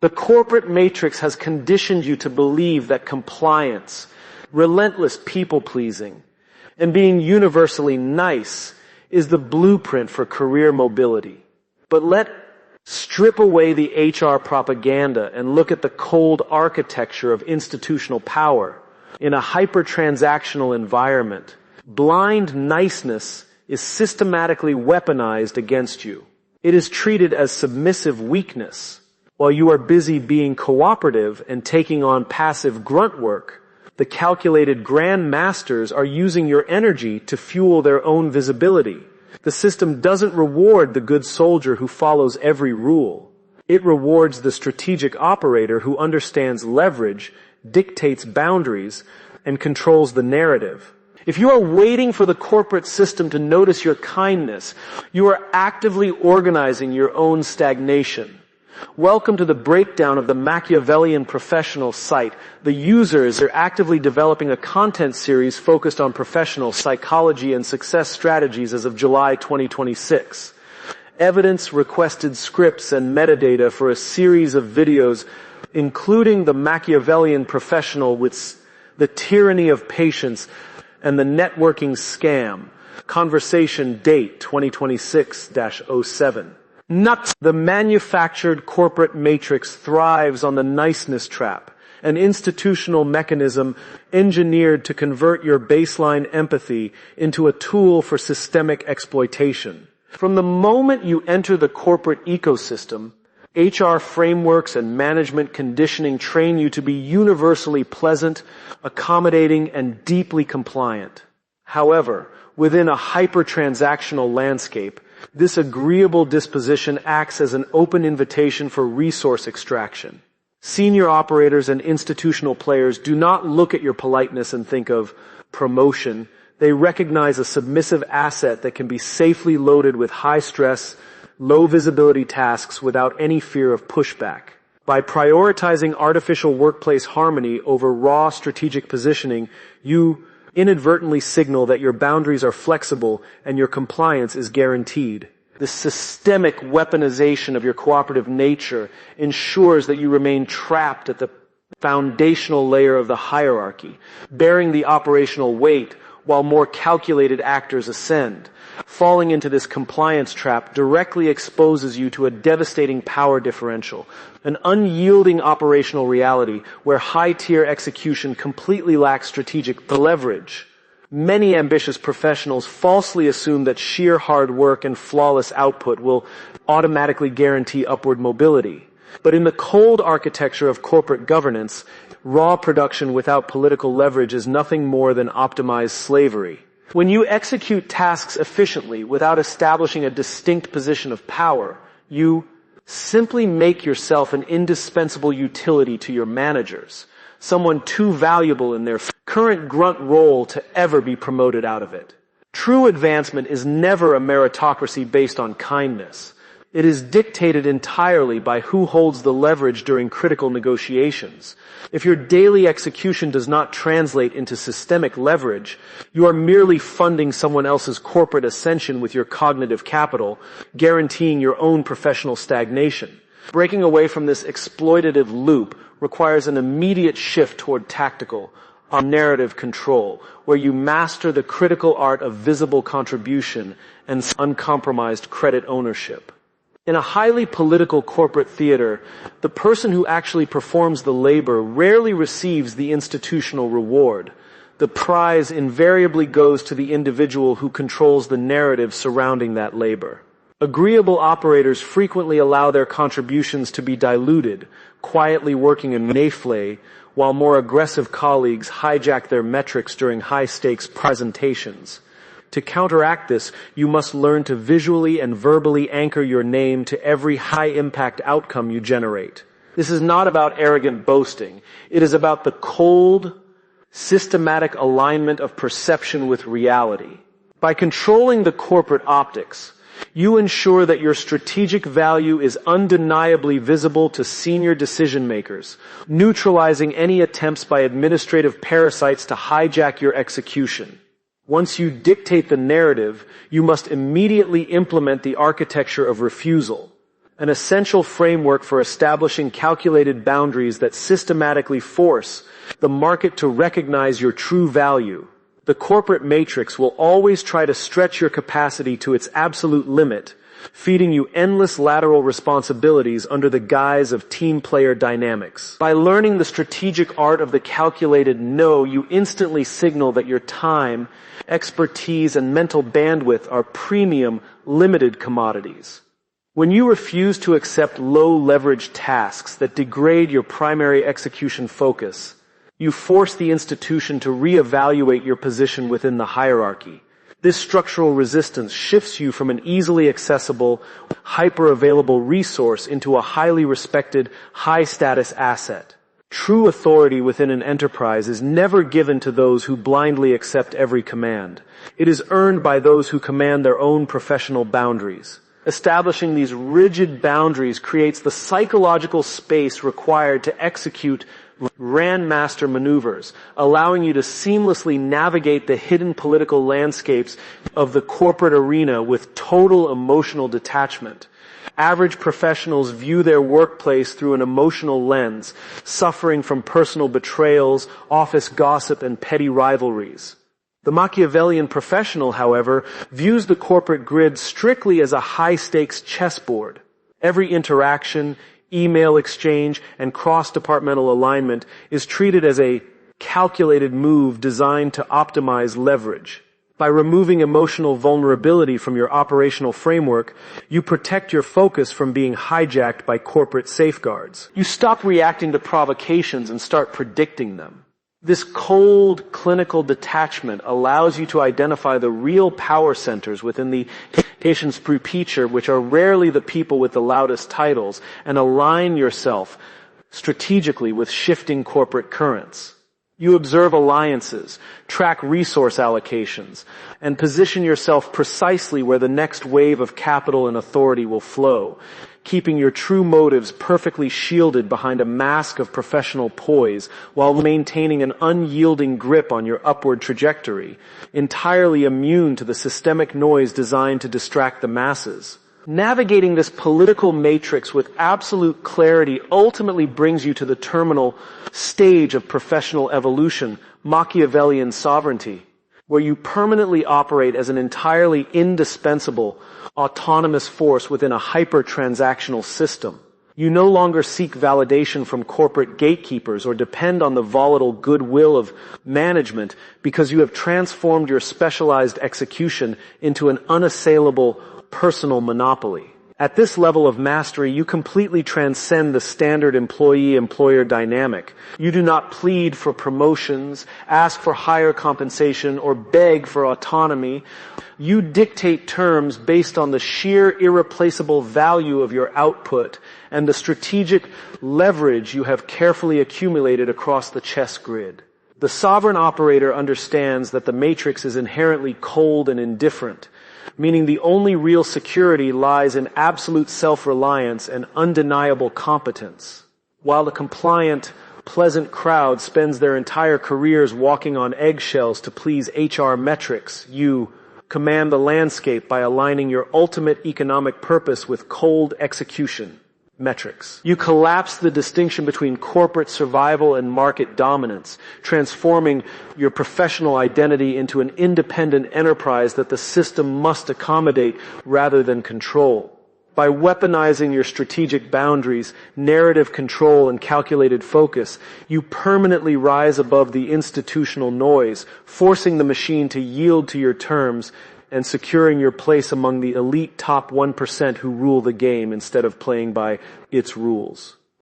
The corporate matrix has conditioned you to believe that compliance, relentless people-pleasing, and being universally nice is the blueprint for career mobility. But strip away the HR propaganda and look at the cold architecture of institutional power. In a hyper-transactional environment, blind niceness is systematically weaponized against you. It is treated as submissive weakness. While you are busy being cooperative and taking on passive grunt work, the calculated grandmasters are using your energy to fuel their own visibility. The system doesn't reward the good soldier who follows every rule. It rewards the strategic operator who understands leverage, dictates boundaries, and controls the narrative. If you are waiting for the corporate system to notice your kindness, you are actively organizing your own stagnation. Welcome to the breakdown of the Machiavellian Professional site. The users are actively developing a content series focused on professional psychology and success strategies as of July 2026. Evidence requested scripts and metadata for a series of videos, including the Machiavellian Professional with the tyranny of patience and the networking scam. Conversation date 2026-07. Nuts! The manufactured corporate matrix thrives on the niceness trap, an institutional mechanism engineered to convert your baseline empathy into a tool for systemic exploitation. From the moment you enter the corporate ecosystem, HR frameworks and management conditioning train you to be universally pleasant, accommodating, and deeply compliant. However, within a hyper-transactional landscape, this agreeable disposition acts as an open invitation for resource extraction. Senior operators and institutional players do not look at your politeness and think of promotion. They recognize a submissive asset that can be safely loaded with high-stress, low-visibility tasks without any fear of pushback. By prioritizing artificial workplace harmony over raw strategic positioning, you inadvertently signal that your boundaries are flexible and your compliance is guaranteed. The systemic weaponization of your cooperative nature ensures that you remain trapped at the foundational layer of the hierarchy, bearing the operational weight while more calculated actors ascend. Falling into this compliance trap directly exposes you to a devastating power differential, an unyielding operational reality where high-tier execution completely lacks strategic leverage. Many ambitious professionals falsely assume that sheer hard work and flawless output will automatically guarantee upward mobility. But in the cold architecture of corporate governance, raw production without political leverage is nothing more than optimized slavery. When you execute tasks efficiently without establishing a distinct position of power, you simply make yourself an indispensable utility to your managers, someone too valuable in their current grunt role to ever be promoted out of it. True advancement is never a meritocracy based on kindness. It is dictated entirely by who holds the leverage during critical negotiations. If your daily execution does not translate into systemic leverage, you are merely funding someone else's corporate ascension with your cognitive capital, guaranteeing your own professional stagnation. Breaking away from this exploitative loop requires an immediate shift toward tactical, narrative control, where you master the critical art of visible contribution and uncompromised credit ownership. In a highly political corporate theater, the person who actually performs the labor rarely receives the institutional reward. The prize invariably goes to the individual who controls the narrative surrounding that labor. Agreeable operators frequently allow their contributions to be diluted, quietly working in naifle, while more aggressive colleagues hijack their metrics during high-stakes presentations. To counteract this, you must learn to visually and verbally anchor your name to every high-impact outcome you generate. This is not about arrogant boasting. It is about the cold, systematic alignment of perception with reality. By controlling the corporate optics, you ensure that your strategic value is undeniably visible to senior decision makers, neutralizing any attempts by administrative parasites to hijack your execution. Once you dictate the narrative, you must immediately implement the architecture of refusal. an essential framework for establishing calculated boundaries that systematically force the market to recognize your true value. The corporate matrix will always try to stretch your capacity to its absolute limit, feeding you endless lateral responsibilities under the guise of team player dynamics. By learning the strategic art of the calculated no, you instantly signal that your time, expertise, and mental bandwidth are premium, limited commodities. When you refuse to accept low-leverage tasks that degrade your primary execution focus, you force the institution to reevaluate your position within the hierarchy. This structural resistance shifts you from an easily accessible, hyper-available resource into a highly respected, high-status asset. True authority within an enterprise is never given to those who blindly accept every command. It is earned by those who command their own professional boundaries. Establishing these rigid boundaries creates the psychological space required to execute Grandmaster maneuvers, allowing you to seamlessly navigate the hidden political landscapes of the corporate arena with total emotional detachment. Average professionals view their workplace through an emotional lens, suffering from personal betrayals, office gossip, and petty rivalries. The Machiavellian Professional, however, views the corporate grid strictly as a high-stakes chessboard. Every interaction, email exchange, and cross-departmental alignment is treated as a calculated move designed to optimize leverage. By removing emotional vulnerability from your operational framework, you protect your focus from being hijacked by corporate safeguards. You stop reacting to provocations and start predicting them. This cold, clinical detachment allows you to identify the real power centers within the patient's prepeature, which are rarely the people with the loudest titles, and align yourself strategically with shifting corporate currents. You observe alliances, track resource allocations, and position yourself precisely where the next wave of capital and authority will flow, keeping your true motives perfectly shielded behind a mask of professional poise while maintaining an unyielding grip on your upward trajectory, entirely immune to the systemic noise designed to distract the masses. Navigating this political matrix with absolute clarity ultimately brings you to the terminal stage of professional evolution, Machiavellian sovereignty, where you permanently operate as an entirely indispensable, autonomous force within a hyper-transactional system. You no longer seek validation from corporate gatekeepers or depend on the volatile goodwill of management because you have transformed your specialized execution into an unassailable personal monopoly. At this level of mastery, you completely transcend the standard employee-employer dynamic. You do not plead for promotions, ask for higher compensation, or beg for autonomy. You dictate terms based on the sheer irreplaceable value of your output and the strategic leverage you have carefully accumulated across the chess grid. The sovereign operator understands that the matrix is inherently cold and indifferent, meaning the only real security lies in absolute self-reliance and undeniable competence. While the compliant, pleasant crowd spends their entire careers walking on eggshells to please HR metrics, you command the landscape by aligning your ultimate economic purpose with cold execution metrics. You collapse the distinction between corporate survival and market dominance, transforming your professional identity into an independent enterprise that the system must accommodate rather than control. By weaponizing your strategic boundaries, narrative control, and calculated focus, you permanently rise above the institutional noise, forcing the machine to yield to your terms and securing your place among the elite top 1% who rule the game instead of playing by its rules.